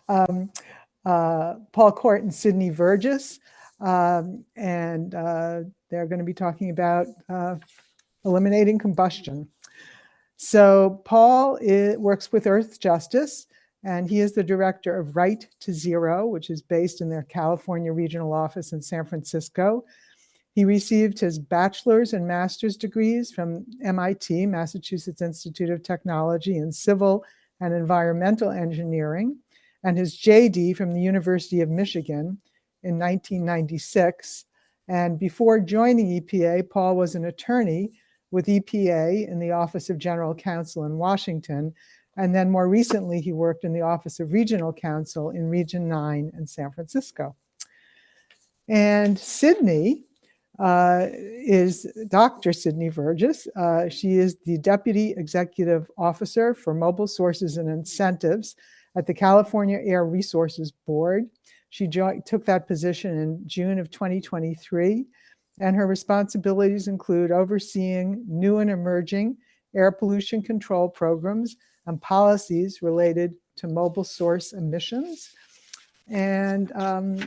um, Paul Court and Sydney Vergis, and they're going to be talking about eliminating combustion. So Paul works with Earth Justice, and he is the director of Right to Zero, which is based in their California regional office in San Francisco. He received his bachelor's and master's degrees from MIT, Massachusetts Institute of Technology, in civil and environmental engineering, and his JD from the University of Michigan in 1996. And before joining EPA, Paul was an attorney with EPA in the Office of General Counsel in Washington. And then more recently, he worked in the Office of Regional Counsel in Region 9 in San Francisco. And Sydney is Dr. Sydney Vergis. She is the Deputy Executive Officer for Mobile Sources and Incentives at the California Air Resources Board. She took that position in June of 2023, and her responsibilities include overseeing new and emerging air pollution control programs and policies related to mobile source emissions. And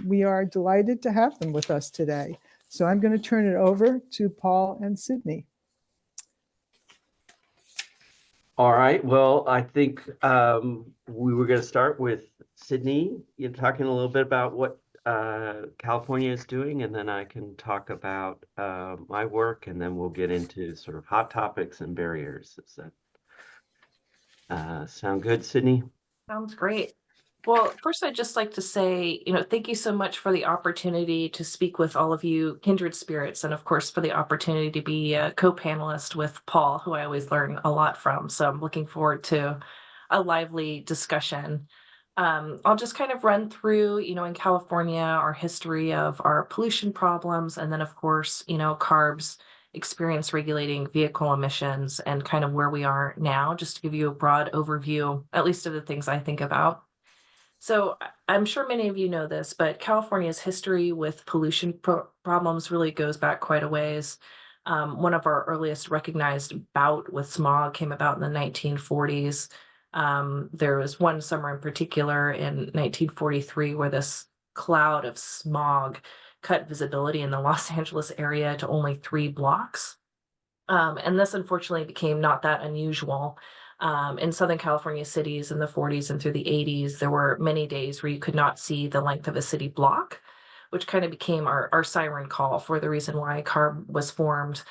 we are delighted to have them with us today. So I'm going to turn it over to Paul and Sydney. All right. Well, I think we were going to start with Sydney, talking a little bit about what California is doing, and then I can talk about my work, and then we'll get into sort of hot topics and barriers. Does that sound good, Sydney? Sounds great. Well, first, I'd just like to say, thank you so much for the opportunity to speak with all of you kindred spirits, and of course, for the opportunity to be a co-panelist with Paul, who I always learn a lot from. So I'm looking forward to a lively discussion. I'll just kind of run through, in California, our history of our pollution problems, and then, of course, CARB's experience regulating vehicle emissions and kind of where we are now, just to give you a broad overview, at least of the things I think about. So I'm sure many of you know this, but California's history with pollution problems really goes back quite a ways. One of our earliest recognized bout with smog came about in the 1940s. There was one summer in particular in 1943 where this cloud of smog cut visibility in the Los Angeles area to only 3 blocks. And this unfortunately became not that unusual. In Southern California cities in the 40s and through the 80s, there were many days where you could not see the length of a city block, which kind of became our siren call for the reason why CARB was formed.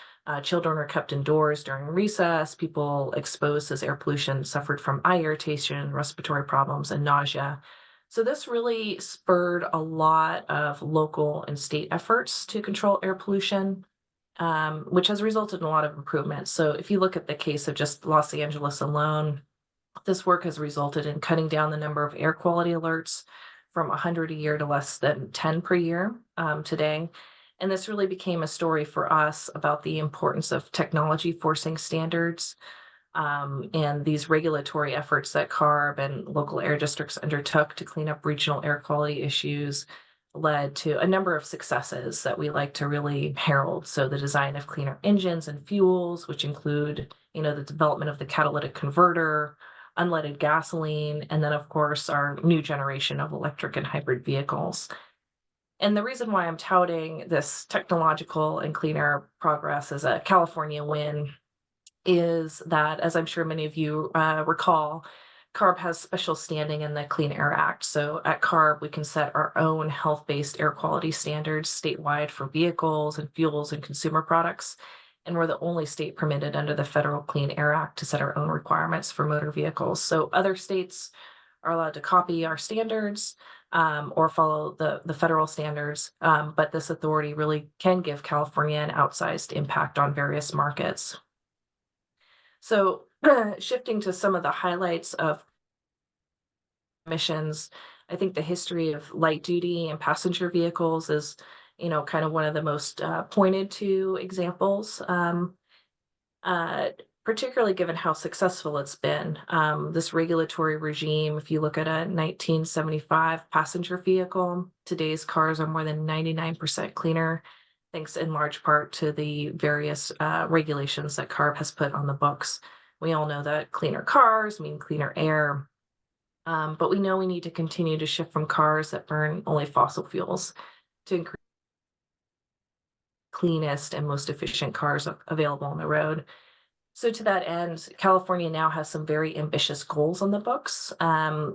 Children were kept indoors during recess. People exposed as air pollution suffered from eye irritation, respiratory problems, and nausea. So this really spurred a lot of local and state efforts to control air pollution, which has resulted in a lot of improvements. So if you look at the case of just Los Angeles alone, this work has resulted in cutting down the number of air quality alerts from 100 a year to less than 10 per year today. And this really became a story for us about the importance of technology forcing standards, and these regulatory efforts that CARB and local air districts undertook to clean up regional air quality issues led to a number of successes that we like to really herald. So the design of cleaner engines and fuels, which include, the development of the catalytic converter, unleaded gasoline, and then of course our new generation of electric and hybrid vehicles. And the reason why I'm touting this technological and cleaner progress as a California win is that, as I'm sure many of you recall, CARB has special standing in the Clean Air Act. So at CARB, we can set our own health-based air quality standards statewide for vehicles and fuels and consumer products. And we're the only state permitted under the Federal Clean Air Act to set our own requirements for motor vehicles. So other states are allowed to copy our standards or follow the federal standards, but this authority really can give California an outsized impact on various markets. So shifting to some of the highlights of emissions, I think the history of light duty and passenger vehicles is, kind of one of the most pointed to examples, particularly given how successful it's been. This regulatory regime, if you look at a 1975 passenger vehicle, today's cars are more than 99% cleaner, thanks in large part to the various regulations that CARB has put on the books. We all know that cleaner cars mean cleaner air. But we know we need to continue to shift from cars that burn only fossil fuels to increase cleanest and most efficient cars available on the road. So to that end, California now has some very ambitious goals on the books.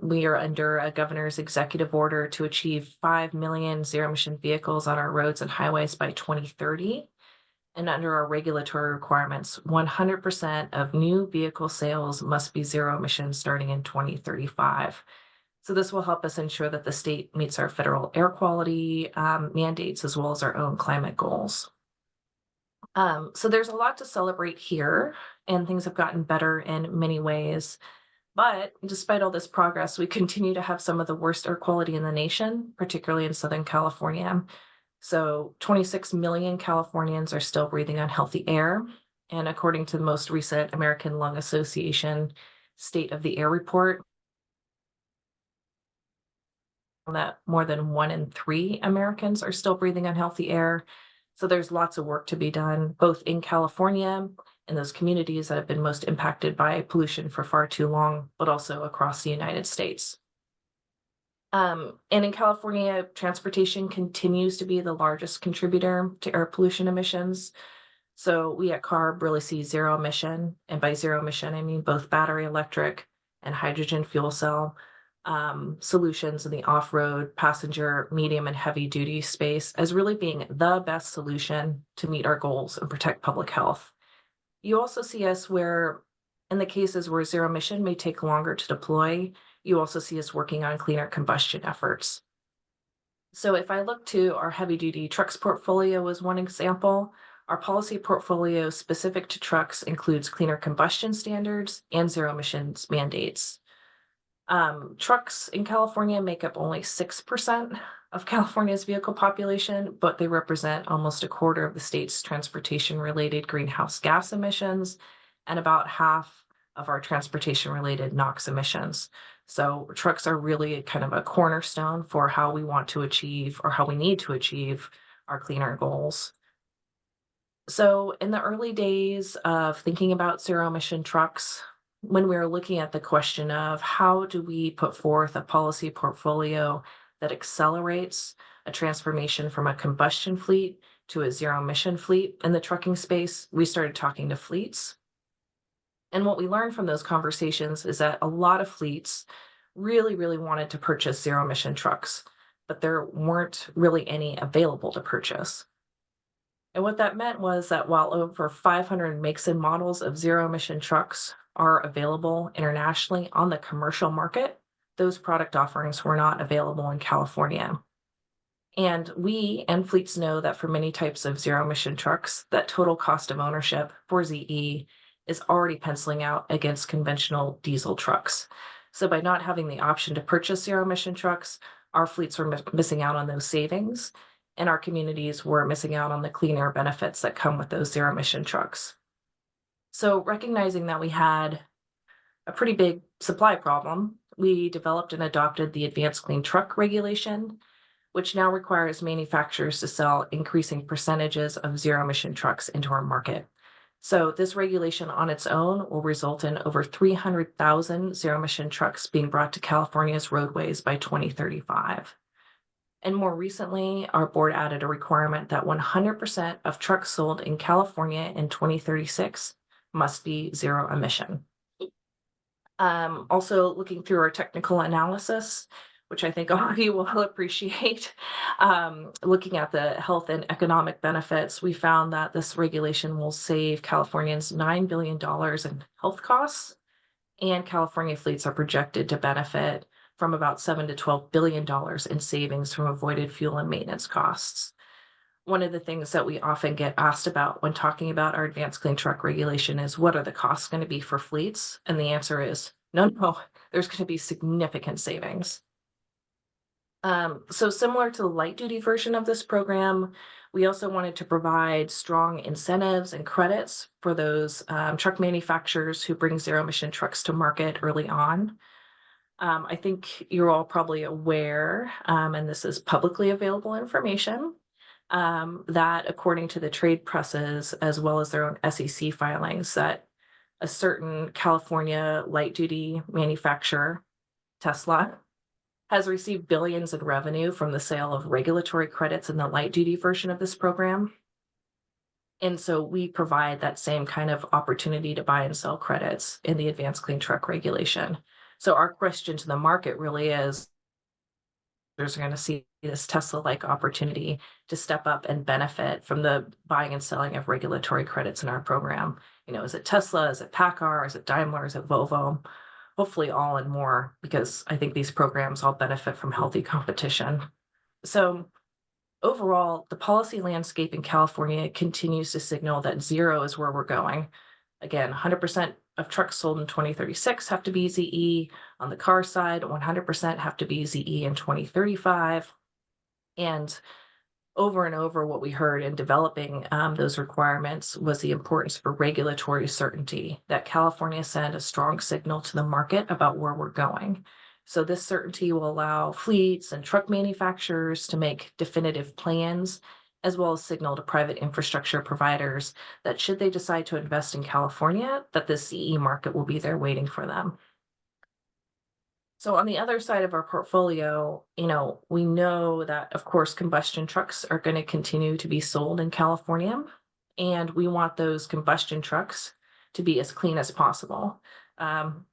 We are under a governor's executive order to achieve 5 million zero-emission vehicles on our roads and highways by 2030. And under our regulatory requirements, 100% of new vehicle sales must be zero emissions starting in 2035. So this will help us ensure that the state meets our federal air quality mandates as well as our own climate goals. So there's a lot to celebrate here, and things have gotten better in many ways. But despite all this progress, we continue to have some of the worst air quality in the nation, particularly in Southern California. So 26 million Californians are still breathing unhealthy air. And according to the most recent American Lung Association State of the Air report, that more than 1 in 3 Americans are still breathing unhealthy air. So there's lots of work to be done, both in California and those communities that have been most impacted by pollution for far too long, but also across the United States. And in California, transportation continues to be the largest contributor to air pollution emissions. So we at CARB really see zero emission. And by zero emission, I mean both battery electric and hydrogen fuel cell solutions in the off-road, passenger, medium, and heavy duty space as really being the best solution to meet our goals and protect public health. You also see us where, in the cases where zero emission may take longer to deploy, you also see us working on cleaner combustion efforts. So if I look to our heavy duty trucks portfolio as one example, our policy portfolio specific to trucks includes cleaner combustion standards and zero emissions mandates. Trucks in California make up only 6% of California's vehicle population, but they represent almost a quarter of the state's transportation-related greenhouse gas emissions and about half of our transportation-related NOx emissions. So trucks are really kind of a cornerstone for how we want to achieve or how we need to achieve our cleaner goals. So in the early days of thinking about zero emission trucks, when we were looking at the question of how do we put forth a policy portfolio that accelerates a transformation from a combustion fleet to a zero emission fleet in the trucking space, we started talking to fleets. And what we learned from those conversations is that a lot of fleets really, really wanted to purchase zero emission trucks, but there weren't really any available to purchase. And what that meant was that while over 500 makes and models of zero emission trucks are available internationally on the commercial market, those product offerings were not available in California. And we and fleets know that for many types of zero emission trucks, that total cost of ownership for ZE is already penciling out against conventional diesel trucks. So by not having the option to purchase zero emission trucks, our fleets were missing out on those savings, and our communities were missing out on the clean air benefits that come with those zero emission trucks. So recognizing that we had a pretty big supply problem, we developed and adopted the Advanced Clean Truck Regulation, which now requires manufacturers to sell increasing percentages of zero emission trucks into our market. So this regulation on its own will result in over 300,000 zero emission trucks being brought to California's roadways by 2035. And more recently, our board added a requirement that 100% of trucks sold in California in 2036 must be zero emission. Also looking through our technical analysis, which I think all of you will appreciate, looking at the health and economic benefits, we found that this regulation will save Californians $9 billion in health costs, and California fleets are projected to benefit from about $7 to $12 billion in savings from avoided fuel and maintenance costs. One of the things that we often get asked about when talking about our advanced clean truck regulation is what are the costs going to be for fleets? And the answer is no, there's going to be significant savings. So similar to the light duty version of this program, we also wanted to provide strong incentives and credits for those truck manufacturers who bring zero emission trucks to market early on. I think you're all probably aware, and this is publicly available information, that according to the trade presses, as well as their own SEC filings, that a certain California light duty manufacturer Tesla, has received billions in revenue from the sale of regulatory credits in the light duty version of this program. And so we provide that same kind of opportunity to buy and sell credits in the advanced clean truck regulation. So our question to the market really is, there's going to see this Tesla-like opportunity to step up and benefit from the buying and selling of regulatory credits in our program. Is it Tesla? Is it PACCAR? Is it Daimler? Is it Volvo? Hopefully all and more, because I think these programs all benefit from healthy competition. So overall, the policy landscape in California continues to signal that zero is where we're going. Again, 100% of trucks sold in 2036 have to be ZE. On the car side, 100% have to be ZE in 2035. And over and over, what we heard in developing those requirements was the importance for regulatory certainty, that California send a strong signal to the market about where we're going. So this certainty will allow fleets and truck manufacturers to make definitive plans, as well as signal to private infrastructure providers that should they decide to invest in California, that the CE market will be there waiting for them. So on the other side of our portfolio, we know that, of course, combustion trucks are going to continue to be sold in California, and we want those combustion trucks to be as clean as possible.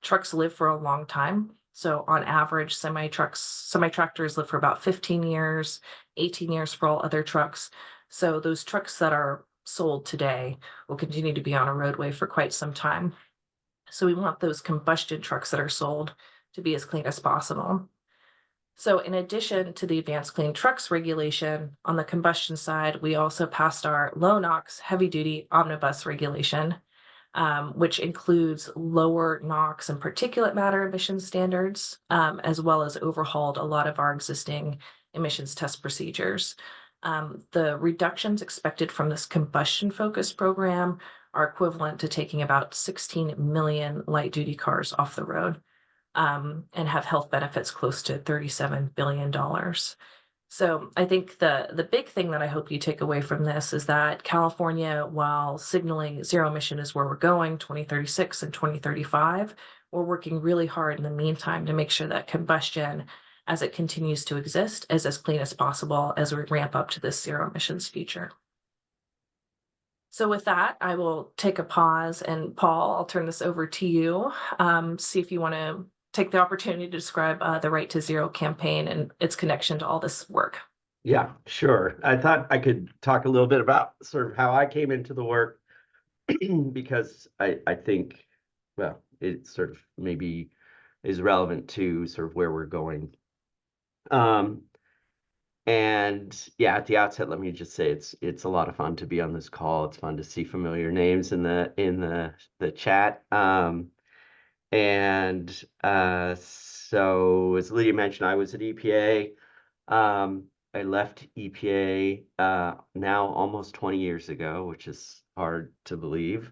Trucks live for a long time. So on average, semi-tractors live for about 15 years, 18 years for all other trucks. So those trucks that are sold today will continue to be on a roadway for quite some time. So we want those combustion trucks that are sold to be as clean as possible. So in addition to the advanced clean trucks regulation, on the combustion side, we also passed our low NOx heavy duty omnibus regulation, which includes lower NOx and particulate matter emission standards, as well as overhauled a lot of our existing emissions test procedures. The reductions expected from this combustion focused program are equivalent to taking about 16 million light duty cars off the road. And have health benefits close to $37 billion. So I think the big thing that I hope you take away from this is that California, while signaling zero emission is where we're going, 2036 and 2035, we're working really hard in the meantime to make sure that combustion, as it continues to exist, is as clean as possible as we ramp up to this zero emissions future. So with that, I will take a pause, and Paul, I'll turn this over to you. See if you want to take the opportunity to describe the Right to Zero campaign and its connection to all this work. Yeah, sure. I thought I could talk a little bit about sort of how I came into the work because I think, well, it sort of maybe is relevant to sort of where we're going. And yeah, at the outset, let me just say it's a lot of fun to be on this call. It's fun to see familiar names in the chat. So as Lydia mentioned, I was at EPA. I left EPA now almost 20 years ago, which is hard to believe.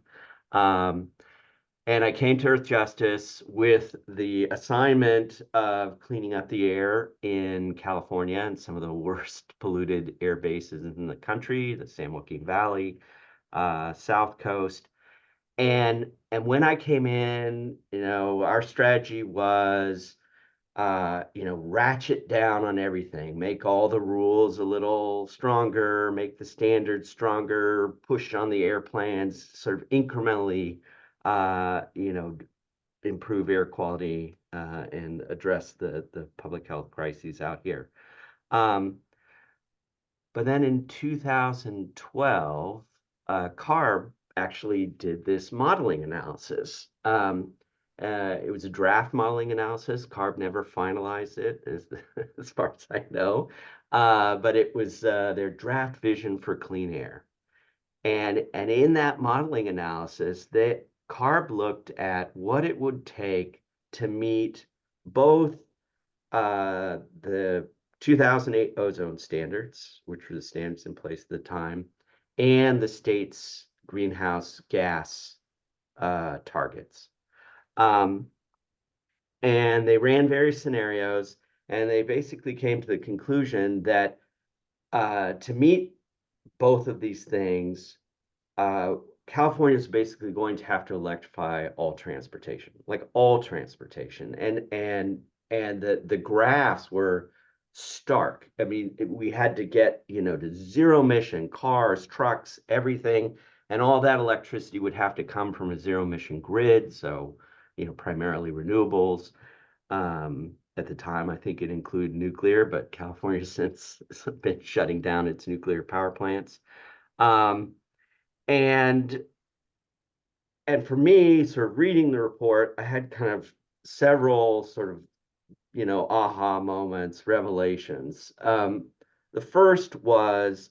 And I came to Earth Justice with the assignment of cleaning up the air in California and some of the worst polluted air bases in the country, the San Joaquin Valley, South Coast. And when I came in, our strategy was, ratchet down on everything, make all the rules a little stronger, make the standards stronger, push on the air plans, sort of incrementally, improve air quality and address the public health crises out here. But then in 2012, CARB actually did this modeling analysis. It was a draft modeling analysis. CARB never finalized it, as far as I know. But it was their draft vision for clean air. And in that modeling analysis, CARB looked at what it would take to meet both the 2008 ozone standards, which were the standards in place at the time, and the state's greenhouse gas targets. And they ran various scenarios, and they basically came to the conclusion that to meet both of these things, California is basically going to have to electrify all transportation, like all transportation. And and the graphs were stark. I mean, we had to get, to zero emission cars, trucks, everything, and all that electricity would have to come from a zero emission grid. So, primarily renewables. At the time, I think it included nuclear, but California since been shutting down its nuclear power plants. And for me, sort of reading the report, I had kind of several sort of, aha moments, revelations. The first was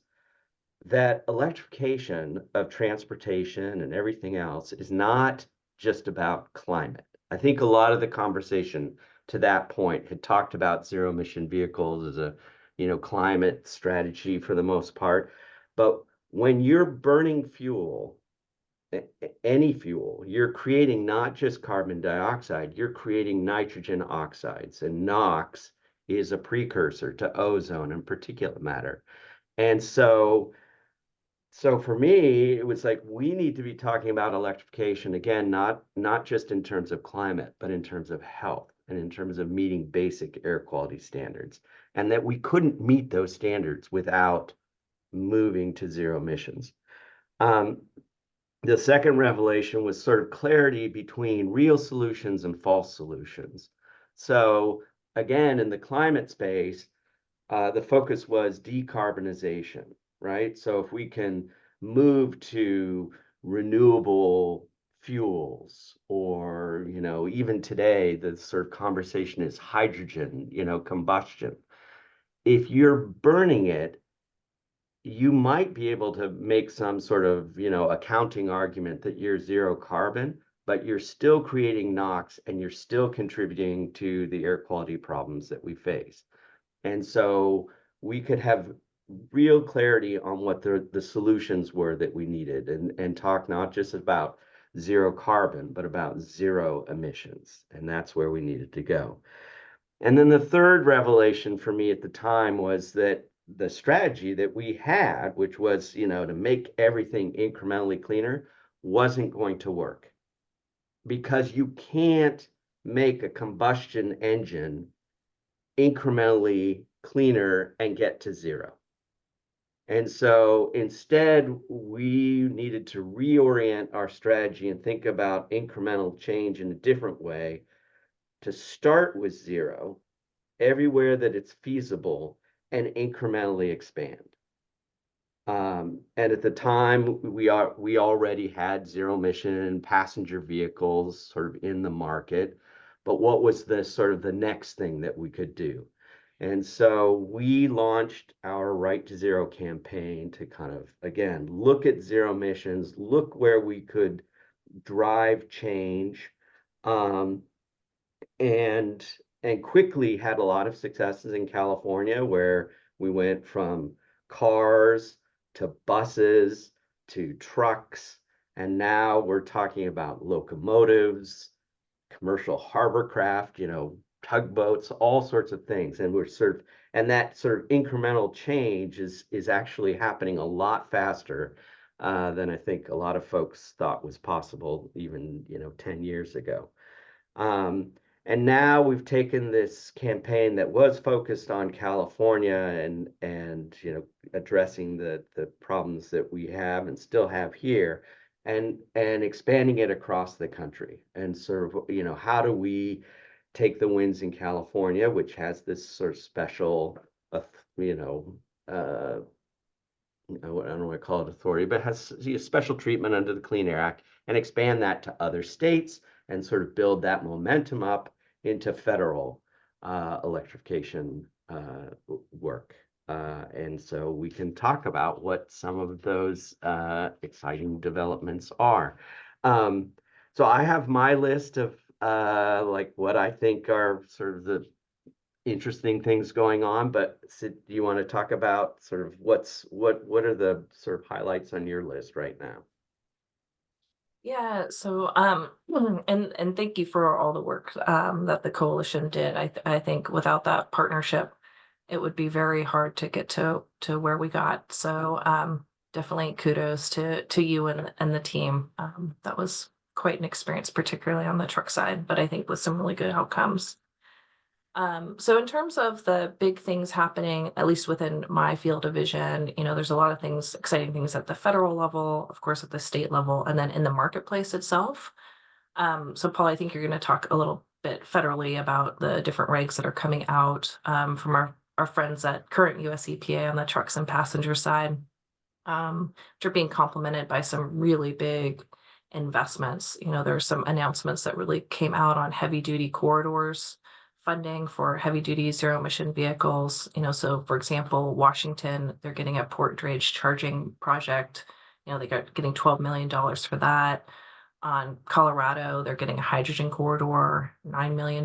that electrification of transportation and everything else is not just about climate. I think a lot of the conversation to that point had talked about zero emission vehicles as a, climate strategy for the most part. But when you're burning fuel, any fuel, you're creating not just carbon dioxide, you're creating nitrogen oxides, and NOx is a precursor to ozone and particulate matter. And so for me, it was like we need to be talking about electrification again, not just in terms of climate, but in terms of health and in terms of meeting basic air quality standards, and that we couldn't meet those standards without moving to zero emissions. The second revelation was sort of clarity between real solutions and false solutions. So again, in the climate space, the focus was decarbonization, right? So if we can move to renewable fuels, or, even today, the sort of conversation is hydrogen, combustion. If you're burning it, you might be able to make some sort of, accounting argument that you're zero carbon, but you're still creating NOx and you're still contributing to the air quality problems that we face. And so we could have real clarity on what the solutions were that we needed, and talk not just about zero carbon, but about zero emissions. And that's where we needed to go. And then the third revelation for me at the time was that the strategy that we had, which was, to make everything incrementally cleaner, wasn't going to work, because you can't make a combustion engine incrementally cleaner and get to zero. And so instead, we needed to reorient our strategy and think about incremental change in a different way, to start with zero everywhere that it's feasible and incrementally expand. And at the time, we already had zero emission passenger vehicles sort of in the market, but what was the sort of the next thing that we could do? And so we launched our Right to Zero campaign to kind of, again, look at zero emissions, look where we could drive change, and quickly had a lot of successes in California, where we went from cars to buses to trucks, and now we're talking about locomotives, commercial harbor craft, tugboats, all sorts of things. And and that sort of incremental change is actually happening a lot faster than I think a lot of folks thought was possible even, 10 years ago. And now we've taken this campaign that was focused on California and addressing the problems that we have and still have here, and expanding it across the country. And sort of, how do we take the wins in California, which has this sort of special, I don't want to call it authority, but has special treatment under the Clean Air Act, and expand that to other states and sort of build that momentum up into federal electrification work. And so we can talk about what some of those exciting developments are. So I have my list of like what I think are sort of the interesting things going on, but Sid, do you want to talk about sort of what are the sort of highlights on your list right now? Yeah, so and thank you for all the work that the coalition did. I think without that partnership, it would be very hard to get to where we got. So definitely kudos to you and the team. That was quite an experience, particularly on the truck side, but I think with some really good outcomes. So in terms of the big things happening, at least within my field of vision, there's a lot of things, exciting things at the federal level, of course, at the state level, and then in the marketplace itself. So Paul, I think you're going to talk a little bit federally about the different regs that are coming out from our friends at current US EPA on the trucks and passenger side, which are being complemented by some really big investments. There's some announcements that really came out on heavy duty corridors funding for heavy duty zero emission vehicles. So for example, Washington, they're getting a port drayage charging project. They got getting $12 million for that. On Colorado, they're getting a hydrogen corridor, $9 million.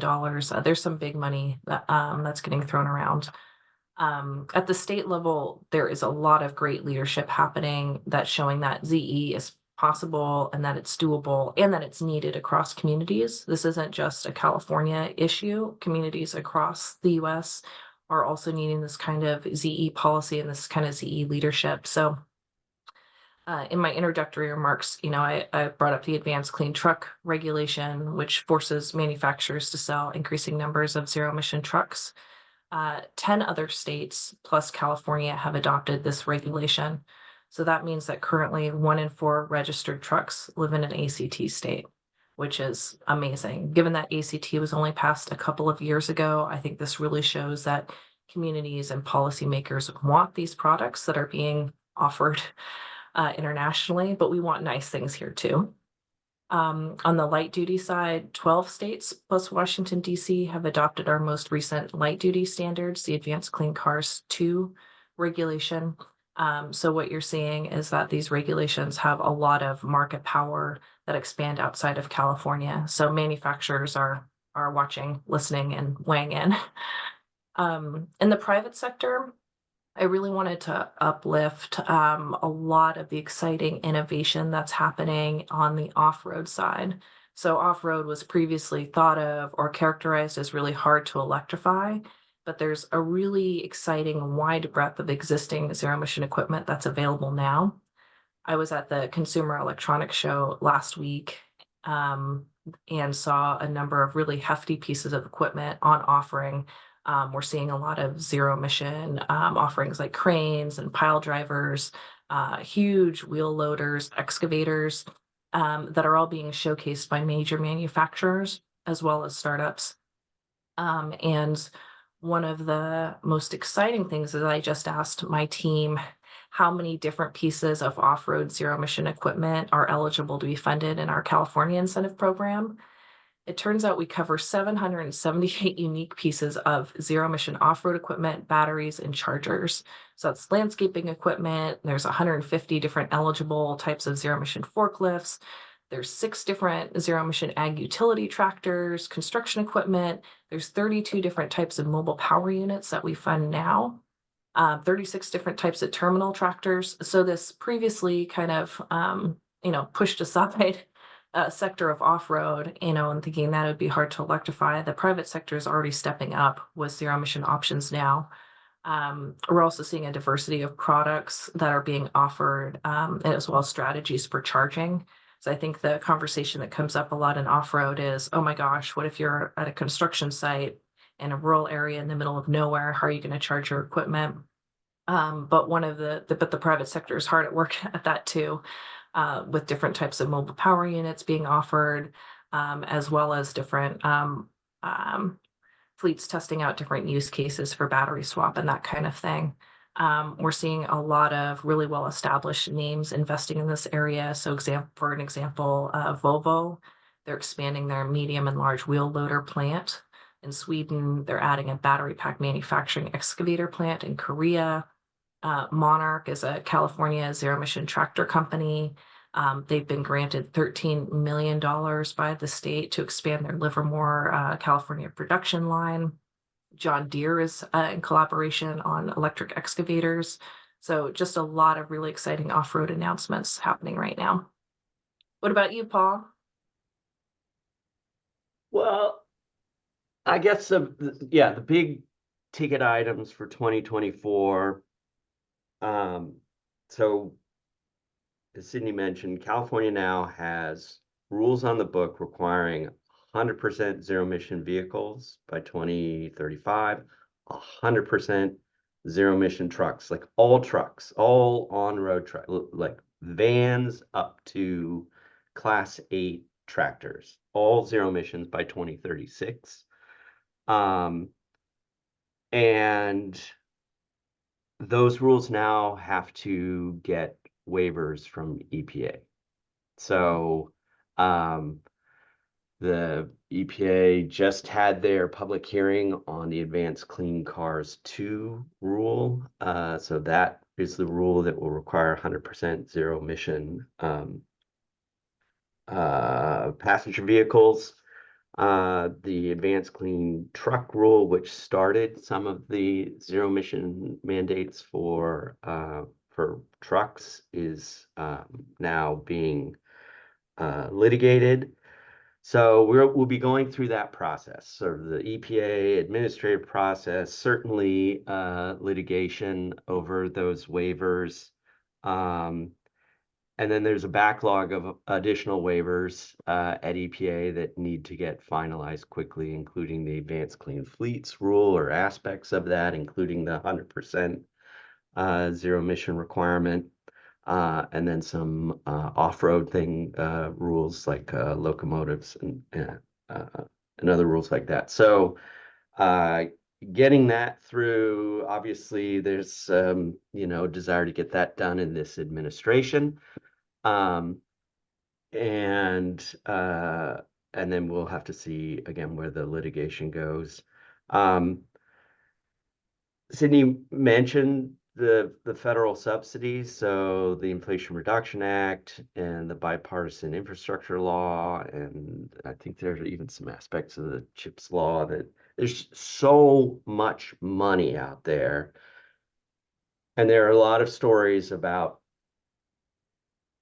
There's some big money that's getting thrown around. At the state level, there is a lot of great leadership happening that's showing that ZE is possible and that it's doable and that it's needed across communities. This isn't just a California issue. Communities across the US are also needing this kind of ZE policy and this kind of ZE leadership. So in my introductory remarks, I brought up the advanced clean truck regulation, which forces manufacturers to sell increasing numbers of zero emission trucks. 10 other states plus California have adopted this regulation. So that means that currently 1 in 4 registered trucks live in an ACT state, which is amazing. Given that ACT was only passed a couple of years ago, I think this really shows that communities and policymakers want these products that are being offered internationally, but we want nice things here too. On the light duty side, 12 states plus Washington, D.C. have adopted our most recent light duty standards, the Advanced Clean Cars 2 regulation. So what you're seeing is that these regulations have a lot of market power that expand outside of California. So manufacturers are watching, listening, and weighing in. In the private sector, I really wanted to uplift a lot of the exciting innovation that's happening on the off-road side. So off-road was previously thought of or characterized as really hard to electrify, but there's a really exciting wide breadth of existing zero-emission equipment that's available now. I was at the Consumer Electronics Show last week and saw a number of really hefty pieces of equipment on offering. We're seeing a lot of zero emission offerings like cranes and pile drivers, huge wheel loaders, excavators that are all being showcased by major manufacturers as well as startups. And one of the most exciting things is I just asked my team how many different pieces of off-road zero emission equipment are eligible to be funded in our California incentive program. It turns out we cover 778 unique pieces of zero emission off-road equipment, batteries, and chargers. So that's landscaping equipment. There's 150 different eligible types of zero emission forklifts. There's 6 different zero emission ag utility tractors, construction equipment. There's 32 different types of mobile power units that we fund now. 36 different types of terminal tractors. So this previously kind of, pushed aside sector of off-road, and thinking that it would be hard to electrify. The private sector is already stepping up with zero emission options now. We're also seeing a diversity of products that are being offered, as well as strategies for charging. So I think the conversation that comes up a lot in off-road is, oh my gosh, what if you're at a construction site in a rural area in the middle of nowhere? How are you going to charge your equipment? But the private sector is hard at work at that too, with different types of mobile power units being offered, as well as different fleets testing out different use cases for battery swap and that kind of thing. We're seeing a lot of really well-established names investing in this area. So for an example, Volvo, they're expanding their medium and large wheel loader plant in Sweden. They're adding a battery pack manufacturing excavator plant in Korea. Monarch is a California zero-emission tractor company. They've been granted $13 million by the state to expand their Livermore, California production line. John Deere is in collaboration on electric excavators. So just a lot of really exciting off-road announcements happening right now. What about you, Paul? Well, I guess the big ticket items for 2024. So as Sydney mentioned, California now has rules on the book requiring 100% zero emission vehicles by 2035, 100% zero emission trucks, like all trucks, all on-road truck, like vans up to Class 8 tractors, all zero emissions by 2036. And those rules now have to get waivers from EPA. So the EPA just had their public hearing on the Advanced Clean Cars 2 rule. So that is the rule that will require 100% zero emission passenger vehicles. The Advanced Clean Truck rule, which started some of the zero emission mandates for trucks, is now being litigated. So we'll be going through that process, sort of the EPA administrative process, certainly litigation over those waivers. And then there's a backlog of additional waivers at EPA that need to get finalized quickly, including the Advanced Clean Fleets rule or aspects of that, including the 100% zero emission requirement. And then some off-road rules like locomotives and other rules like that. So getting that through, obviously there's desire to get that done in this administration. And then we'll have to see again where the litigation goes. Sydney mentioned the federal subsidies, so the Inflation Reduction Act and the bipartisan infrastructure law, and I think there's even some aspects of the CHIPS law. That there's so much money out there, and there are a lot of stories about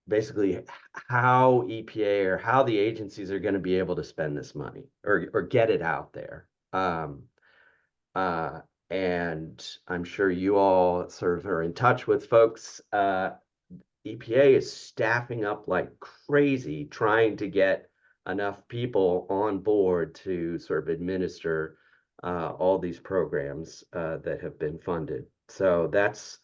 basically how EPA or how the agencies are going to be able to spend this money or get it out there. And I'm sure you all sort of are in touch with folks. EPA is staffing up like crazy, trying to get enough people on board to sort of administer all these programs that have been funded. So that's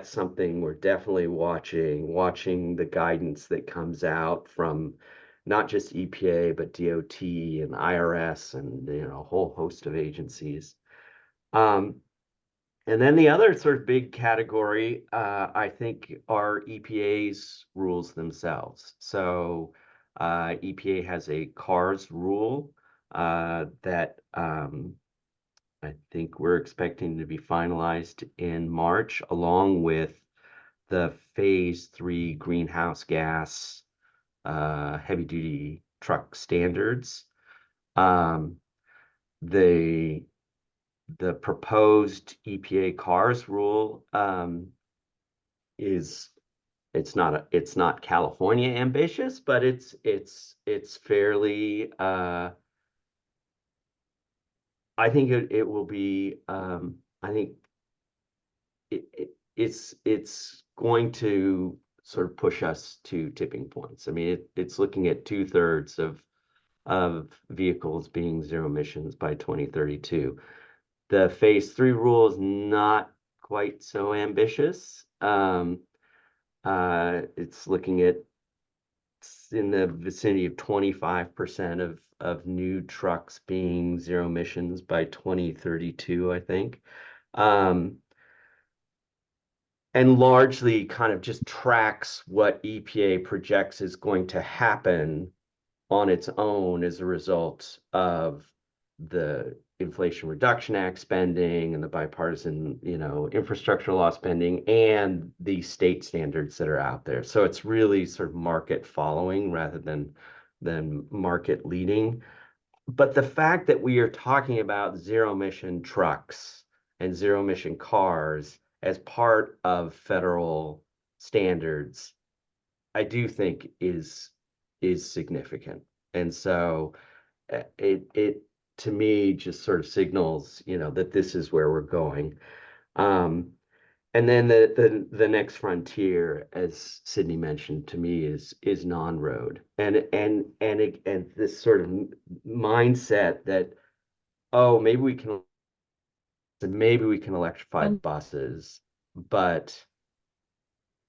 something we're definitely watching the guidance that comes out from not just EPA, but DOT and IRS and a whole host of agencies. And then the other sort of big category, I think, are EPA's rules themselves. So EPA has a CARS rule that I think we're expecting to be finalized in March, along with the Phase 3 greenhouse gas heavy-duty truck standards. The proposed EPA CARS rule it's not California ambitious, but it's fairly I think it will be I think it's going to sort of push us to tipping points. I mean, it's looking at 2/3 of vehicles being zero emissions by 2032. The Phase 3 rule is not quite so ambitious. It's looking at in the vicinity of 25% of new trucks being zero emissions by 2032, I think. And largely kind of just tracks what EPA projects is going to happen on its own as a result of the Inflation Reduction Act spending and the bipartisan, infrastructure law spending and the state standards that are out there. So it's really sort of market following rather than market leading. But the fact that we are talking about zero emission trucks and zero emission cars as part of federal standards, I do think is significant. And so it to me just sort of signals, that this is where we're going. And then the next frontier, as Sydney mentioned to me, is non-road, and this sort of mindset that, oh, maybe we can electrify buses, but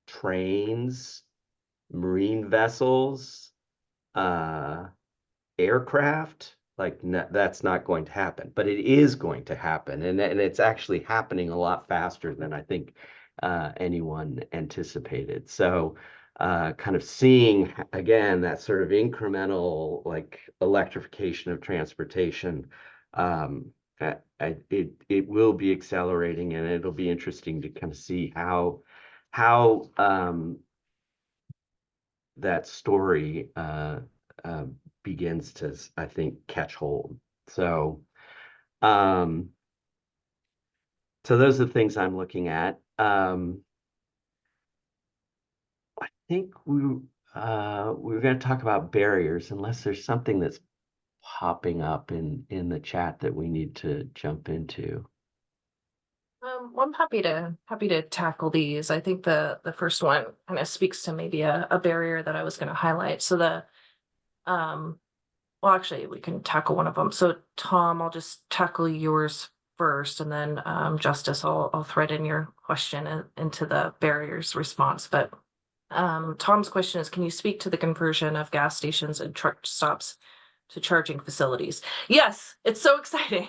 trains, marine vessels, aircraft, like that's not going to happen, but it is going to happen, and it's actually happening a lot faster than I think anyone anticipated. So kind of seeing again that sort of incremental like electrification of transportation, it will be accelerating, and it'll be interesting to kind of see how that story uh, begins to, I think, catch hold. Um, so those are the things I'm looking at. I think we're going to talk about barriers, unless there's something that's popping up in the chat that we need to jump into. Well, I'm happy to tackle these. I think the first one kind of speaks to maybe a barrier that I was going to highlight. So um, well, actually, we can tackle one of them. So, Tom, I'll just tackle yours first, and then Justice, I'll thread in your question into the barriers response. But Tom's question is, can you speak to the conversion of gas stations and truck stops to charging facilities? Yes, it's so exciting.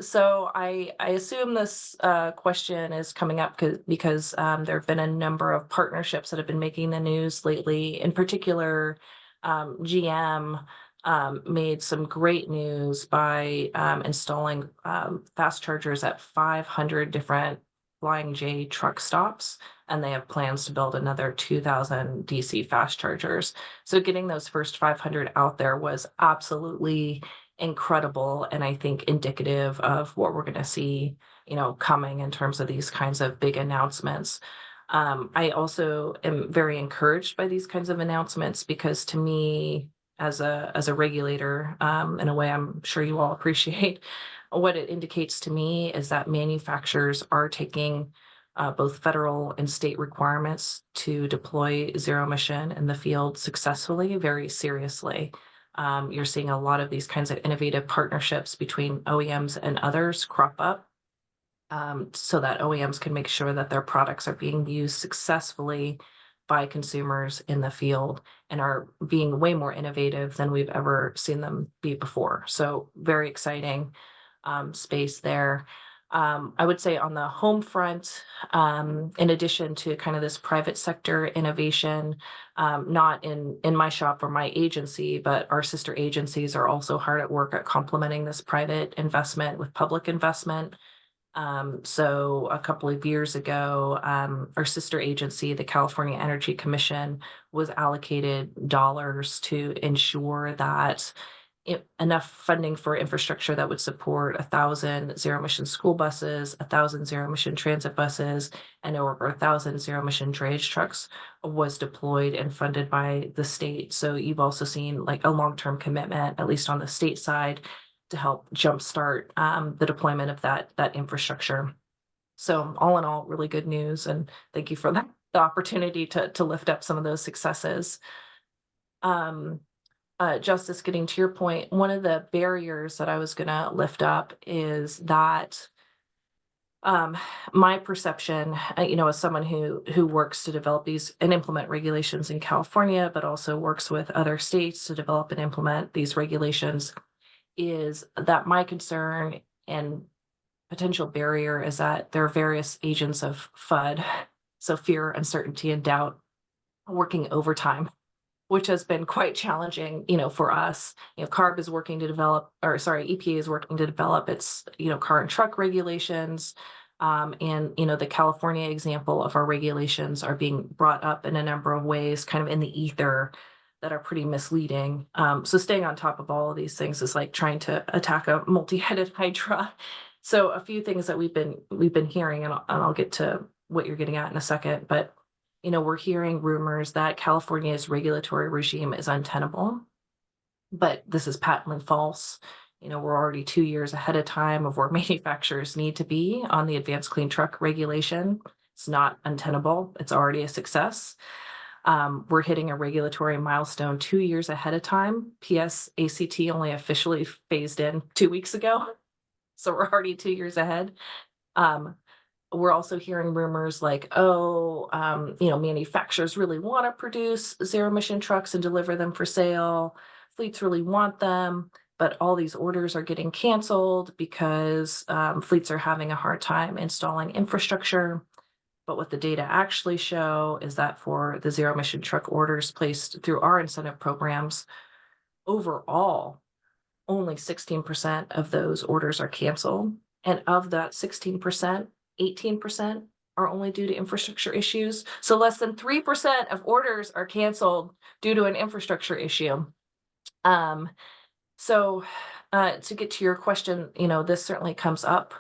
So I assume this question is coming up because there have been a number of partnerships that have been making the news lately. In particular, GM made some great news by installing fast chargers at 500 different Flying J truck stops, and they have plans to build another 2,000 DC fast chargers. So getting those first 500 out there was absolutely incredible, and I think indicative of what we're going to see, coming in terms of these kinds of big announcements. I also am very encouraged by these kinds of announcements because, to me, as a regulator, in a way I'm sure you all appreciate, what it indicates to me is that manufacturers are taking both federal and state requirements to deploy zero emission in the field successfully very seriously. You're seeing a lot of these kinds of innovative partnerships between OEMs and others crop up, so that OEMs can make sure that their products are being used successfully by consumers in the field and are being way more innovative than we've ever seen them be before. So very exciting space there. I would say on the home front, in addition to kind of this private sector innovation, not in my shop or my agency, but our sister agencies are also hard at work at complementing this private investment with public investment. So a couple of years ago, our sister agency, the California Energy Commission, was allocated dollars to ensure that enough funding for infrastructure that would support 1,000 zero-emission school buses, 1,000 zero-emission transit buses, and over 1,000 zero-emission drayage trucks was deployed and funded by the state. So you've also seen like a long-term commitment, at least on the state side, to help jumpstart the deployment of that infrastructure. So all in all, really good news, and thank you for the opportunity to lift up some of those successes. Justice, getting to your point, one of the barriers that I was going to lift up is that my perception, as someone who works to develop these and implement regulations in California, but also works with other states to develop and implement these regulations, is that my concern and potential barrier is that there are various agents of FUD, so fear, uncertainty, and doubt, working overtime, which has been quite challenging, for us. CARB is working to develop, or sorry, EPA is working to develop its, car and truck regulations. And, the California example of our regulations are being brought up in a number of ways, kind of in the ether, that are pretty misleading. So staying on top of all of these things is like trying to attack a multi-headed hydra. So a few things that we've been hearing, and I'll get to what you're getting at in a second, but we're hearing rumors that California's regulatory regime is untenable, but this is patently false. We're already 2 years ahead of time of where manufacturers need to be on the advanced clean truck regulation. It's not untenable. It's already a success. We're hitting a regulatory milestone 2 years ahead of time. PS ACT only officially phased in 2 weeks ago. So we're already 2 years ahead. We're also hearing rumors like, manufacturers really want to produce zero emission trucks and deliver them for sale. Fleets really want them, but all these orders are getting canceled because fleets are having a hard time installing infrastructure. But what the data actually show is that for the zero emission truck orders placed through our incentive programs, overall, only 16% of those orders are canceled. And of that 16%, 18% are only due to infrastructure issues. So less than 3% of orders are canceled due to an infrastructure issue. So to get to your question, this certainly comes up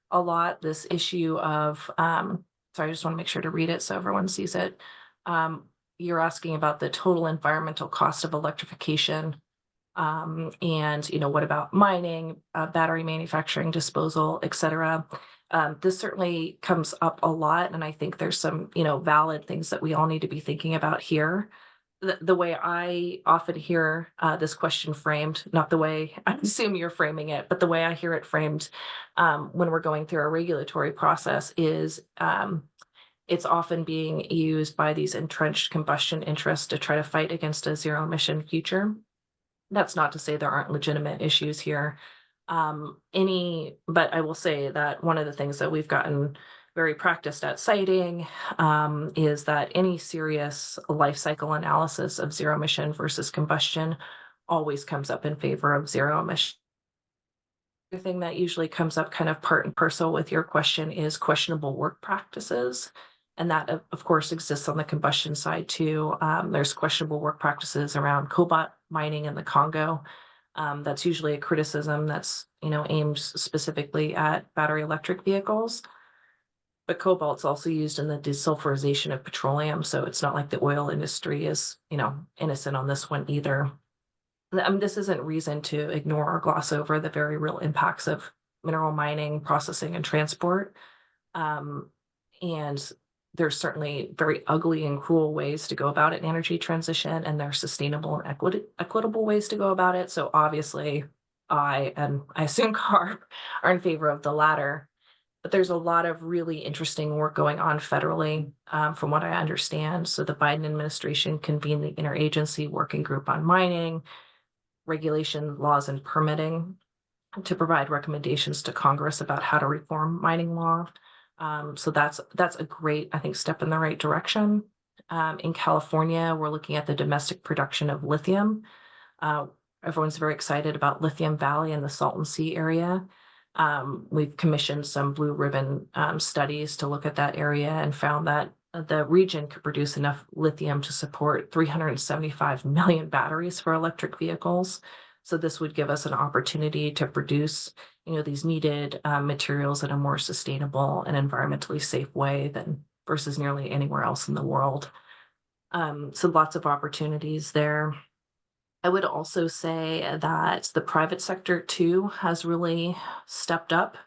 a lot, this issue of, sorry, I just want to make sure to read it so everyone sees it. You're asking about the total environmental cost of electrification. And what about mining, battery manufacturing, disposal, et cetera. This certainly comes up a lot, and I think there's some valid things that we all need to be thinking about here. The way I often hear this question framed, not the way I assume you're framing it, but the way I hear it framed when we're going through a regulatory process is it's often being used by these entrenched combustion interests to try to fight against a zero emission future. That's not to say there aren't legitimate issues here. But I will say that one of the things that we've gotten very practiced at citing is that any serious life cycle analysis of zero emission versus combustion always comes up in favor of zero emission. The thing that usually comes up kind of part and parcel with your question is questionable work practices. And that, of course, exists on the combustion side too. There's questionable work practices around cobalt mining in the Congo. That's usually a criticism that's aimed specifically at battery electric vehicles. But cobalt's also used in the desulfurization of petroleum, so it's not like the oil industry is innocent on this one either. This isn't reason to ignore or gloss over the very real impacts of mineral mining, processing, and transport. And there's certainly very ugly and cruel ways to go about an energy transition, and there's sustainable and equitable ways to go about it. So obviously, I assume CARB are in favor of the latter. But there's a lot of really interesting work going on federally, from what I understand. So the Biden administration convened the Interagency Working Group on Mining, Regulation, Laws, and Permitting to provide recommendations to Congress about how to reform mining law. So that's a great, I think, step in the right direction. In California, we're looking at the domestic production of lithium. Everyone's very excited about Lithium Valley and the Salton Sea area. We've commissioned some blue ribbon studies to look at that area and found that the region could produce enough lithium to support 375 million batteries for electric vehicles. So this would give us an opportunity to produce, these needed materials in a more sustainable and environmentally safe way than versus nearly anywhere else in the world. So lots of opportunities there. I would also say that the private sector too has really stepped up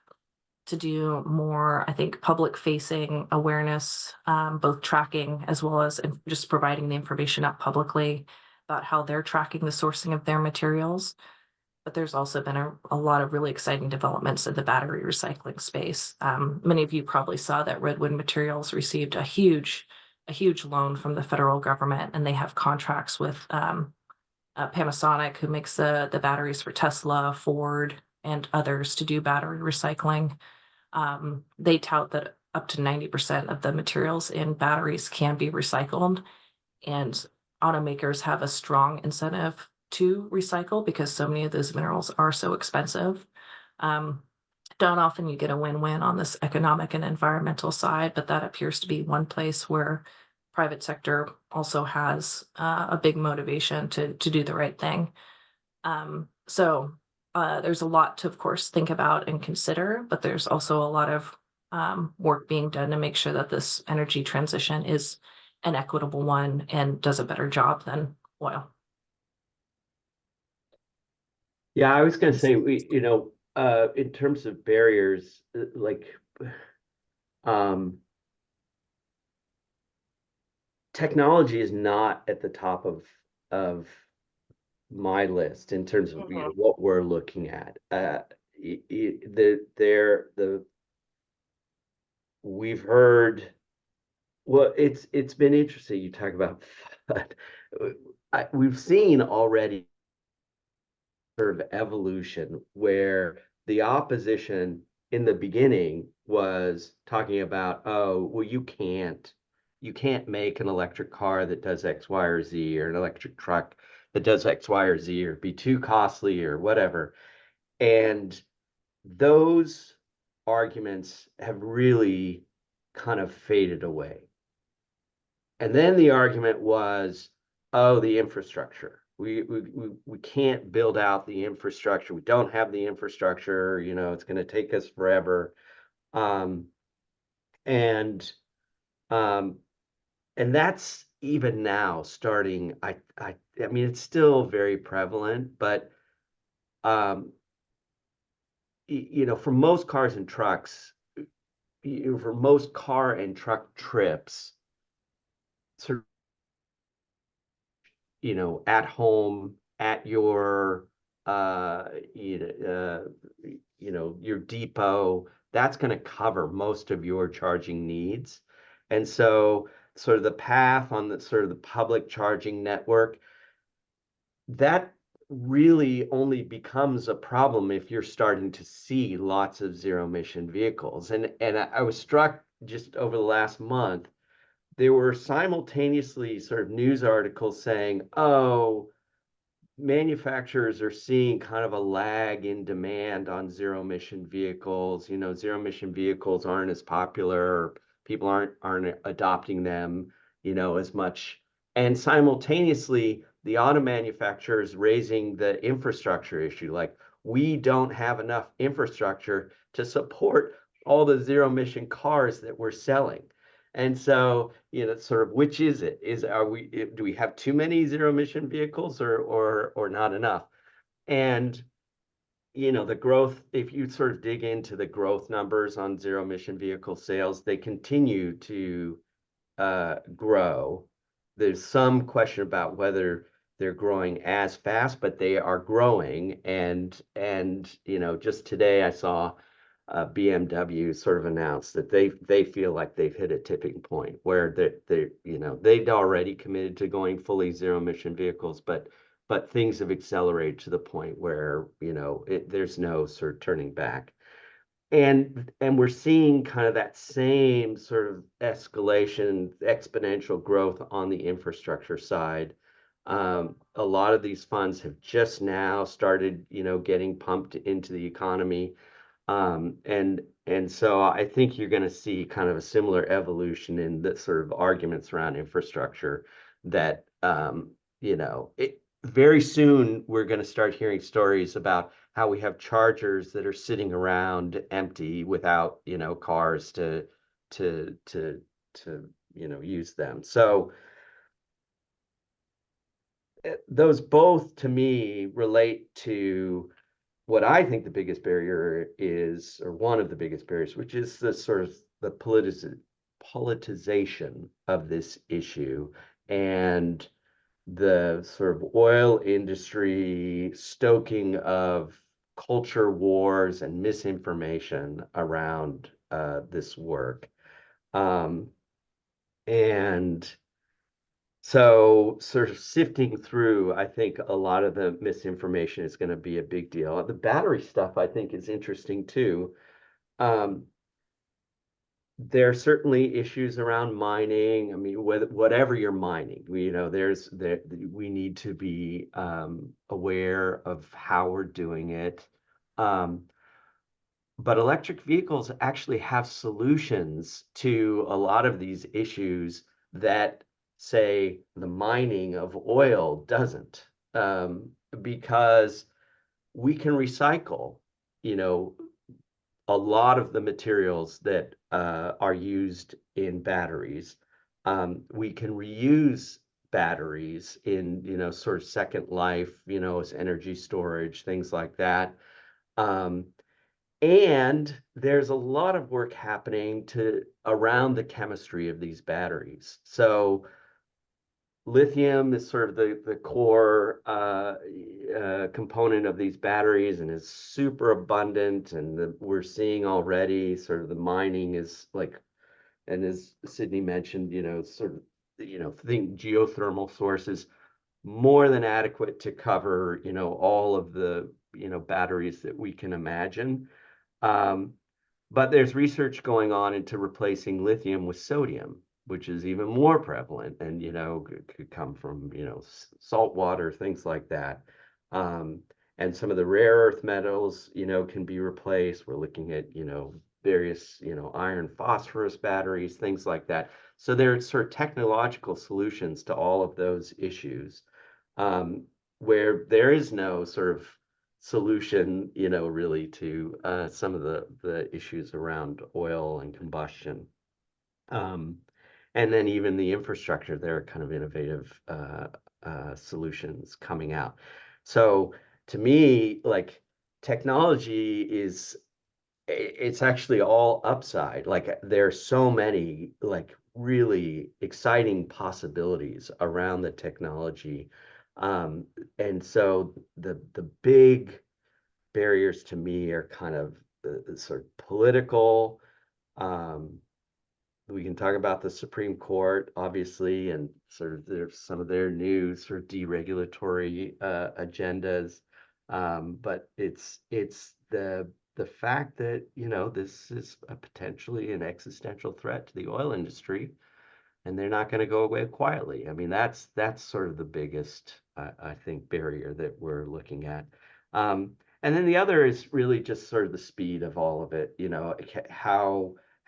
to do more, I think, public facing awareness, both tracking as well as just providing the information out publicly about how they're tracking the sourcing of their materials. But there's also been a lot of really exciting developments in the battery recycling space. Many of you probably saw that Redwood Materials received a huge loan from the federal government, and they have contracts with Panasonic, who makes the batteries for Tesla, Ford, and others to do battery recycling. They tout that up to 90% of the materials in batteries can be recycled, and automakers have a strong incentive to recycle because so many of those minerals are so expensive. Don't often you get a win-win on this economic and environmental side, but that appears to be one place where private sector also has a big motivation to do the right thing. So there's a lot to, of course, think about and consider, but there's also a lot of work being done to make sure that this energy transition is an equitable one and does a better job than oil. Yeah, I was gonna say, in terms of barriers, um, technology is not at the top of my list in terms of what we're looking at. We've heard, well, it's been interesting. You talk about FUD. We've seen already sort of evolution where the opposition in the beginning was talking about, oh, well, you can't make an electric car that does X, Y, or Z, or an electric truck that does X, Y, or Z, or be too costly or whatever. And those arguments have really kind of faded away. And then the argument was, oh, the infrastructure. We can't build out the infrastructure. We don't have the infrastructure. It's going to take us forever. Um, and um, and that's even now starting. I mean, it's still very prevalent, but um, for most cars and trucks, for most car and truck trips, sort of, at home, at your your depot, that's going to cover most of your charging needs. And so sort of the path on the sort of the public charging network, that really only becomes a problem if you're starting to see lots of zero emission vehicles. And I was struck just over the last month, there were simultaneously sort of news articles saying, oh, manufacturers are seeing kind of a lag in demand on zero emission vehicles. Zero emission vehicles aren't as popular, people aren't adopting them, as much. And simultaneously, the auto manufacturers raising the infrastructure issue, like we don't have enough infrastructure to support all the zero emission cars that we're selling. And so, sort of which is it? Do we have too many zero emission vehicles or not enough? And the growth, if you sort of dig into the growth numbers on zero emission vehicle sales, they continue to grow. There's some question about whether they're growing as fast, but they are growing. And just today I saw BMW sort of announced that they feel like they've hit a tipping point where they'd already committed to going fully zero emission vehicles, but things have accelerated to the point where there's no sort of turning back. And we're seeing kind of that same sort of escalation, exponential growth on the infrastructure side. A lot of these funds have just now started, getting pumped into the economy. And so I think you're going to see kind of a similar evolution in the sort of arguments around infrastructure that, very soon we're going to start hearing stories about how we have chargers that are sitting around empty without, cars to, to, use them. So those both to me relate to what I think the biggest barrier is, or one of the biggest barriers, which is the sort of the politicization of this issue and the sort of oil industry stoking of culture wars and misinformation around this work. And so sort of sifting through, I think a lot of the misinformation is going to be a big deal. The battery stuff, I think, is interesting too. There are certainly issues around mining. I mean, whatever you're mining, we need to be aware of how we're doing it. But electric vehicles actually have solutions to a lot of these issues that, say, the mining of oil doesn't, because we can recycle, you know, a lot of the materials that are used in batteries. We can reuse batteries in, sort of second life, as energy storage, things like that. And there's a lot of work happening around the chemistry of these batteries. So lithium is sort of the core component of these batteries and is super abundant. And we're seeing already sort of the mining is like, and as Sydney mentioned, sort of, think geothermal sources more than adequate to cover, all of the, batteries that we can imagine. But there's research going on into replacing lithium with sodium, which is even more prevalent and, could come from, salt water, things like that. And some of the rare earth metals, can be replaced. We're looking at, various, iron phosphorus batteries, things like that. So there's sort of technological solutions to all of those issues, where there is no sort of solution, really to some of the issues around oil and combustion. And then even the infrastructure, there are kind of innovative solutions coming out. So to me, like technology it's actually all upside. Like there's so many like really exciting possibilities around the technology. And so the big barriers to me are kind of the sort of political. We can talk about the Supreme Court, obviously, and sort of there's some of their new sort of deregulatory agendas. But it's the fact that, this is a potentially an existential threat to the oil industry, and they're not going to go away quietly. I mean, that's sort of the biggest, I think, barrier that we're looking at. And then the other is really just sort of the speed of all of it,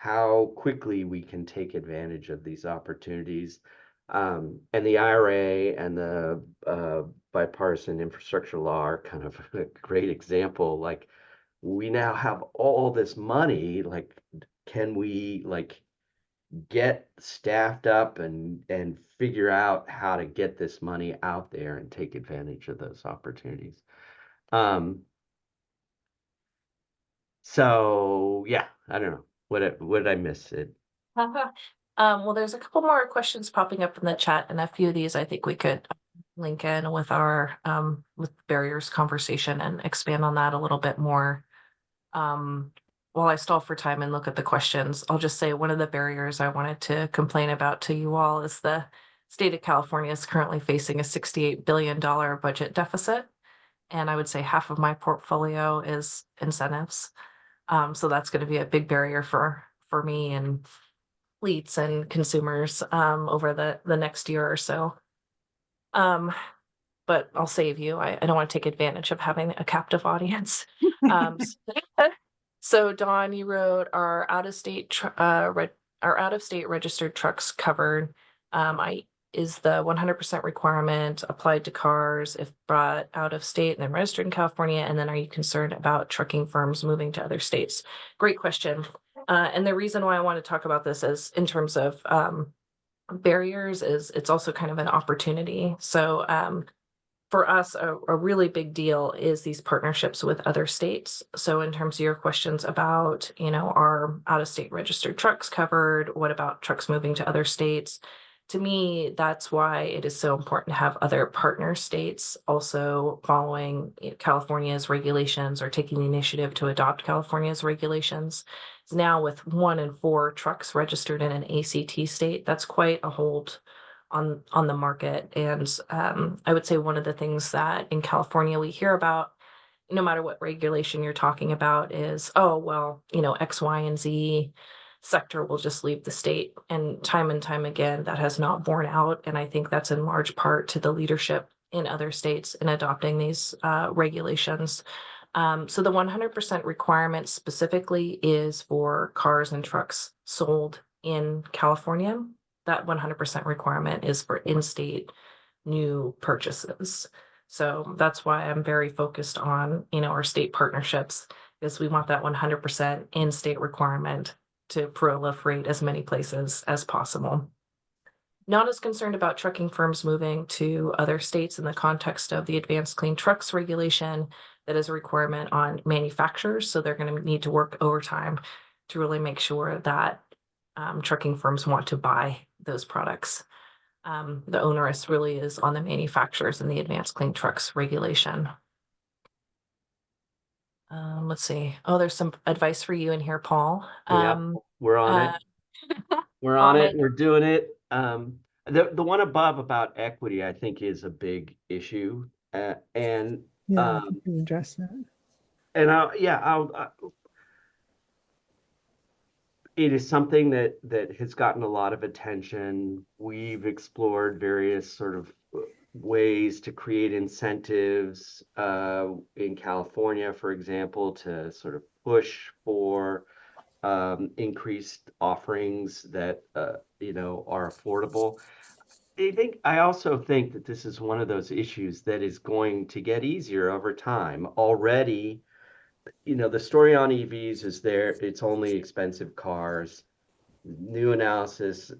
how quickly we can take advantage of these opportunities. And the IRA and the bipartisan infrastructure law are kind of a great example. Like, we now have all this money, like, can we like get staffed up and figure out how to get this money out there and take advantage of those opportunities? So yeah, I don't know. What did I miss it? Well, there's a couple more questions popping up in the chat, and a few of these I think we could link in with our with barriers conversation and expand on that a little bit more. While I stall for time and look at the questions, I'll just say one of the barriers I wanted to complain about to you all is the state of California is currently facing a $68 billion budget deficit. And I would say half of my portfolio is incentives. So that's going to be a big barrier for me and fleets and consumers over the next year or so. But I'll save you. I don't want to take advantage of having a captive audience. So Dawn, you wrote, our out-of-state registered trucks covered. Is the 100% requirement applied to cars if brought out of state and then registered in California? And then are you concerned about trucking firms moving to other states? Great question. And the reason why I want to talk about this is in terms of barriers is it's also kind of an opportunity. So for us, a really big deal is these partnerships with other states. So in terms of your questions about, are out-of-state registered trucks covered? What about trucks moving to other states? To me, that's why it is so important to have other partner states also following California's regulations or taking the initiative to adopt California's regulations. Now with 1 in 4 trucks registered in an ACT state, that's quite a hold on the market. And I would say one of the things that in California we hear about, no matter what regulation you're talking about, is, oh, well, X, Y, and Z sector will just leave the state. And time again, that has not borne out. And I think that's in large part to the leadership in other states in adopting these regulations. So the 100% requirement specifically is for cars and trucks sold in California. That 100% requirement is for in-state new purchases. So that's why I'm very focused on, our state partnerships, because we want that 100% in-state requirement to proliferate as many places as possible. not as concerned about trucking firms moving to other states in the context of the Advanced Clean Trucks regulation that is a requirement on manufacturers. So they're going to need to work overtime to really make sure that trucking firms want to buy those products. The onerous really is on the manufacturers in the Advanced Clean Trucks regulation. Let's see. Oh, there's some advice for you in here, Paul. Yeah, we're on it. We're on it. We're doing it. The one above about equity, I think, is a big issue. And Yeah, you can address that. And it is something that has gotten a lot of attention. We've explored various sort of ways to create incentives in California, for example, to sort of push for increased offerings that are affordable. I also think that this is one of those issues that is going to get easier over time. Already, the story on EVs is it's only expensive cars. New analysis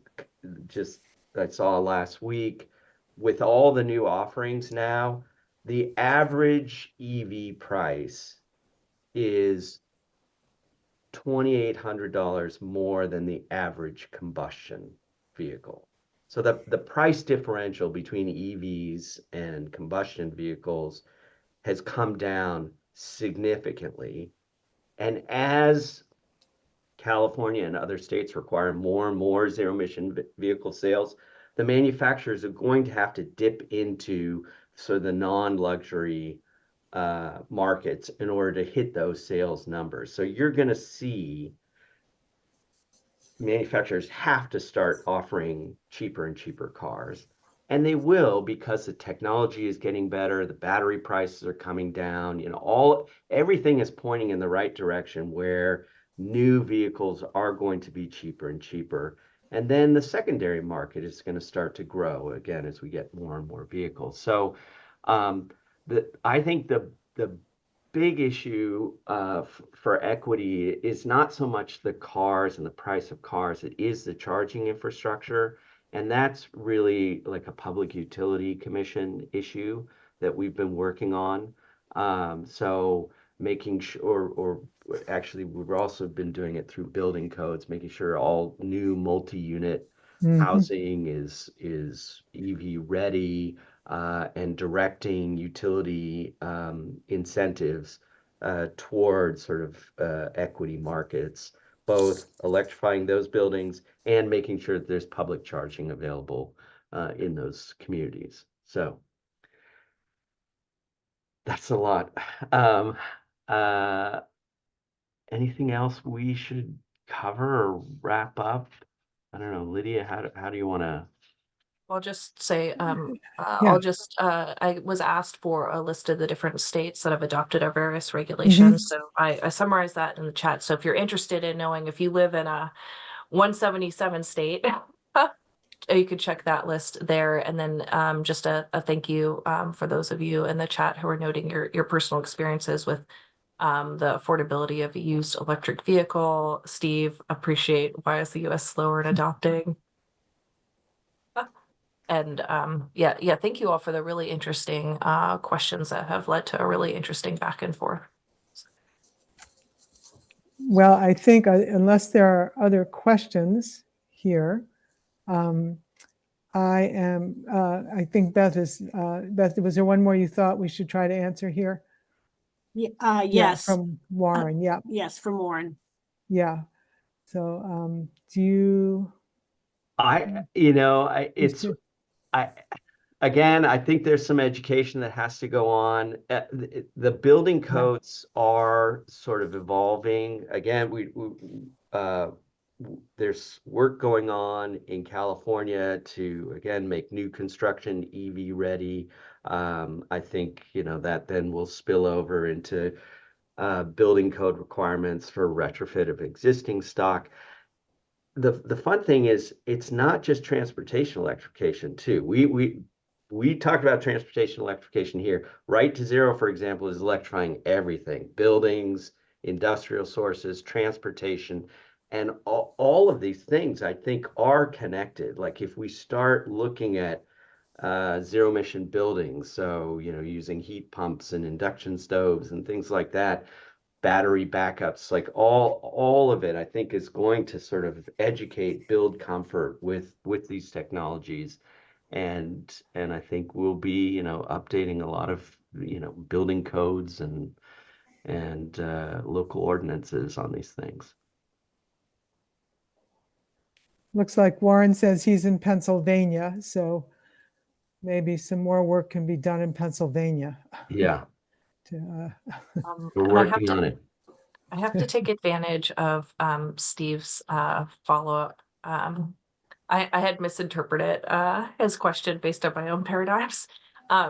just I saw last week with all the new offerings now, the average EV price is $2,800 more than the average combustion vehicle. So the price differential between EVs and combustion vehicles has come down significantly. And as California and other states require more and more zero emission vehicle sales, the manufacturers are going to have to dip into sort of the non-luxury markets in order to hit those sales numbers. So you're going to see manufacturers have to start offering cheaper and cheaper cars. And they will, because the technology is getting better, the battery prices are coming down, everything is pointing in the right direction where new vehicles are going to be cheaper and cheaper. And then the secondary market is going to start to grow again as we get more and more vehicles. So I think the big issue for equity is not so much the cars and the price of cars, it is the charging infrastructure. And that's really like a public utility commission issue that we've been working on. So making sure, or actually, we've also been doing it through building codes, making sure all new multi-unit housing is EV ready, and directing utility incentives toward sort of equity markets, both electrifying those buildings and making sure that there's public charging available in those communities. So that's a lot. Anything else we should cover or wrap up? I don't know, Lydia, how do you want to? I'll just say, Yeah. I was asked for a list of the different states that have adopted our various regulations. So I summarized that in the chat. So if you're interested in knowing if you live in a 177 state, you could check that list there. And then just a thank you for those of you in the chat who are noting your personal experiences with the affordability of a used electric vehicle. Steve, appreciate why is the US slower in adopting? And thank you all for the really interesting questions that have led to a really interesting back and forth. Well, I think unless there are other questions here, I think Beth, was there one more you thought we should try to answer here? Yeah, yes. Yeah, from Warren, yeah. Yes, from Warren. Yeah. So do you? Again, I think there's some education that has to go on. The building codes are sort of evolving. Again, there's work going on in California to, again, make new construction EV ready. I think, that then will spill over into building code requirements for retrofit of existing stock. The fun thing is it's not just transportation electrification too. We talked about transportation electrification here. Right to Zero, for example, is electrifying everything: buildings, industrial sources, transportation. And all of these things, I think, are connected. Like if we start looking at zero emission buildings, so, using heat pumps and induction stoves and things like that, battery backups, like all of it, I think is going to sort of educate, build comfort with these technologies. And I think we'll be, updating a lot of, building codes and local ordinances on these things. Looks like Warren says he's in Pennsylvania, so maybe some more work can be done in Pennsylvania. Yeah, To, we're And I have working on to it. I have to take advantage of Steve's follow-up. I had misinterpreted his question based on my own paradigms.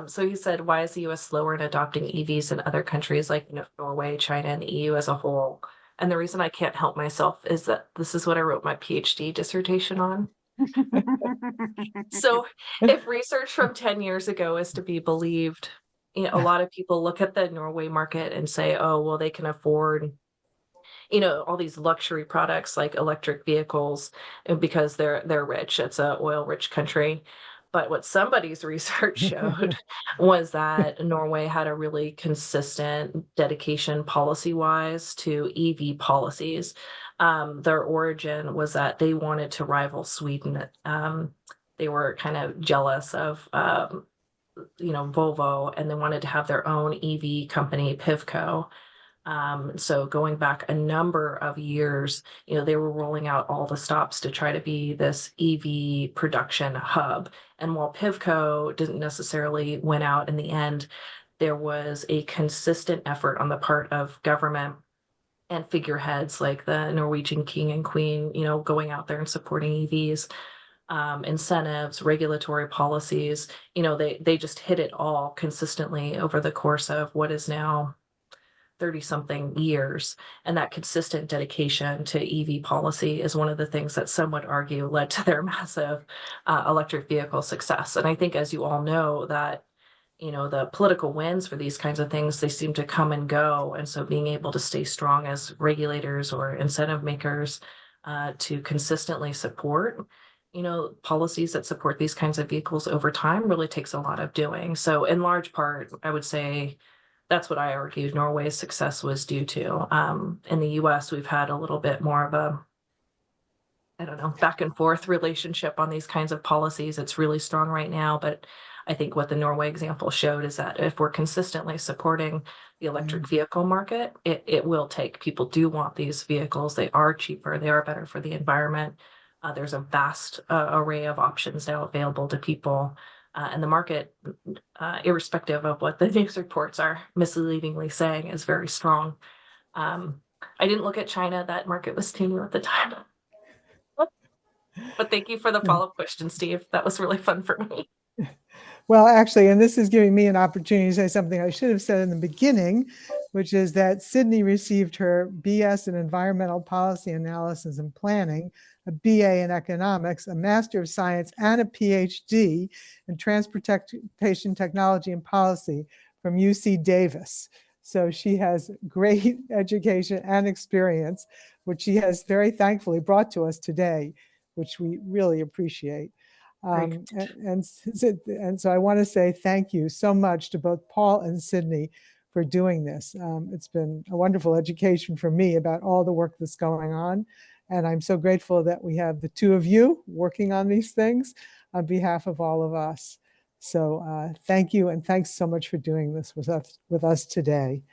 So he said, why is the US slower in adopting EVs than other countries like Norway, China, and the EU as a whole? And the reason I can't help myself is that this is what I wrote my PhD dissertation on. So if research from 10 years ago is to be believed, a lot of people look at the Norway market and say, oh, well, they can afford all these luxury products like electric vehicles because they're rich. It's a oil rich country. But what somebody's research showed was that Norway had a really consistent dedication policy wise to EV policies. Their origin was that they wanted to rival Sweden. They were kind of jealous of Volvo, and they wanted to have their own EV company, Pivco. So going back a number of years, they were rolling out all the stops to try to be this EV production hub. And while Pivco didn't necessarily win out in the end, there was a consistent effort on the part of government and figureheads like the Norwegian king and queen, going out there and supporting EVs. Incentives, regulatory policies, they just hit it all consistently over the course of what is now 30 something years. And that consistent dedication to EV policy is one of the things that some would argue led to their massive electric vehicle success. And I think, as you all know, that the political wins for these kinds of things, they seem to come and go. And so being able to stay strong as regulators or incentive makers to consistently support policies that support these kinds of vehicles over time really takes a lot of doing. So in large part, I would say that's what I argued Norway's success was due to. In the US, we've had a little bit more of a, back and forth relationship on these kinds of policies. It's really strong right now, but I think what the Norway example showed is that if we're consistently supporting the electric vehicle market, it will take. People do want these vehicles. They are cheaper. They are better for the environment. There's a vast array of options now available to people. And the market, irrespective of what the news reports are misleadingly saying, is very strong. I didn't look at China. That market was too new at the time. But thank you for the follow-up question, Steve. That was really fun for me. Well, actually, and this is giving me an opportunity to say something I should have said in the beginning, which is that Sydney received her BS in Environmental Policy Analysis and Planning, a BA in Economics, a Master of Science, and a PhD in Transportation Technology and Policy from UC Davis. So she has great education and experience, which she has very thankfully brought to us today, which we really appreciate. And so I want to say thank you so much to both Paul and Sydney for doing this. It's been a wonderful education for me about all the work that's going on. And I'm so grateful that we have the two of you working on these things on behalf of all of us. So thank you, and thanks so much for doing this with us today.